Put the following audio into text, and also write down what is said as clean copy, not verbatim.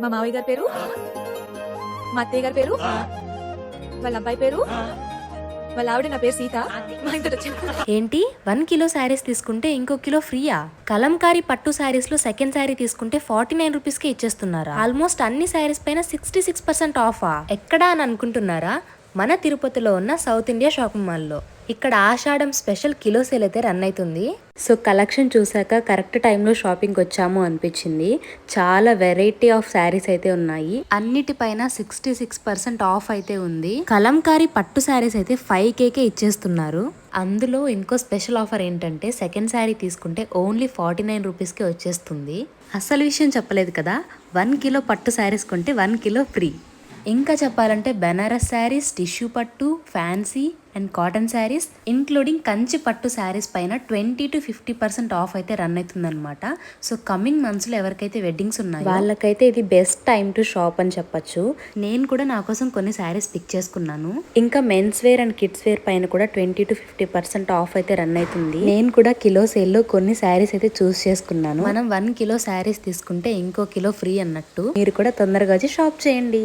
మా మావయ్య గారి పేరు, మా అత్తయ్య గారి పేరు, వాళ్ళ అబ్బాయి పేరు, వాళ్ళ ఆవిడ నా పేరు సీత. మా ఇంటి వచ్చింది. ఏంటి 1 కిలో శారీస్ తీసుకుంటే ఇంకో కిలో ఫ్రీయా? కలంకారీ పట్టు శారీస్ లో సెకండ్ శారీ తీసుకుంటే 49 రూపీస్ కి ఇచ్చేస్తున్నారా? ఆల్మోస్ట్ అన్ని శారీస్ పైన 66% ఆఫా? ఎక్కడా అని అనుకుంటున్నారా? మన తిరుపతిలో ఉన్న సౌత్ ఇండియా షాపింగ్ మాల్లో. ఇక్కడ ఆషాఢం స్పెషల్ కిలో సేల్ అయితే రన్ అవుతుంది. సో కలెక్షన్ చూసాక కరెక్ట్ టైంలో షాపింగ్కి వచ్చాము అనిపించింది. చాలా వెరైటీ ఆఫ్ శారీస్ అయితే ఉన్నాయి. అన్నిటిపైన 66% ఆఫ్ అయితే ఉంది. కలంకారీ పట్టు శారీస్ అయితే 5Kకే ఇచ్చేస్తున్నారు. అందులో ఇంకో స్పెషల్ ఆఫర్ ఏంటంటే సెకండ్ శారీ తీసుకుంటే ఓన్లీ 49 రూపీస్కి వచ్చేస్తుంది. అసలు విషయం చెప్పలేదు కదా, 1 కిలో పట్టు శారీస్ కొంటే 1 కిలో ఫ్రీ. ఇంకా చెప్పాలంటే బెనారస్ శారీస్, టిష్యూ పట్టు, fancy and cotton saris including Kanchi పట్టు శారీస్ పైన 20 to 50% ఆఫ్ అయితే రన్ అవుతుందన్నమాట. సో కమింగ్ మంత్స్లో ఎవరికైతే వెడ్డింగ్స్ ఉన్నాయో వాళ్ళకైతే ఇది బెస్ట్ టైం టు షాప్ అని చెప్పొచ్చు. నేను కూడా నా కోసం కొన్ని శారీస్ పిక్ చేసుకున్నాను. ఇంకా men's wear and kids wear పైన కూడా 20 to 50% ఆఫ్ అయితే రన్ అవుతుంది. నేను కూడా కిలో సేల్లో కొన్ని శారీస్ అయితే చూస్ చేసుకున్నాను. మనం 1 కిలో శారీస్ తీసుకుంటే ఇంకో కిలో ఫ్రీ అన్నట్టు. మీరు కూడా తొందరగా వచ్చి షాప్ చేయండి.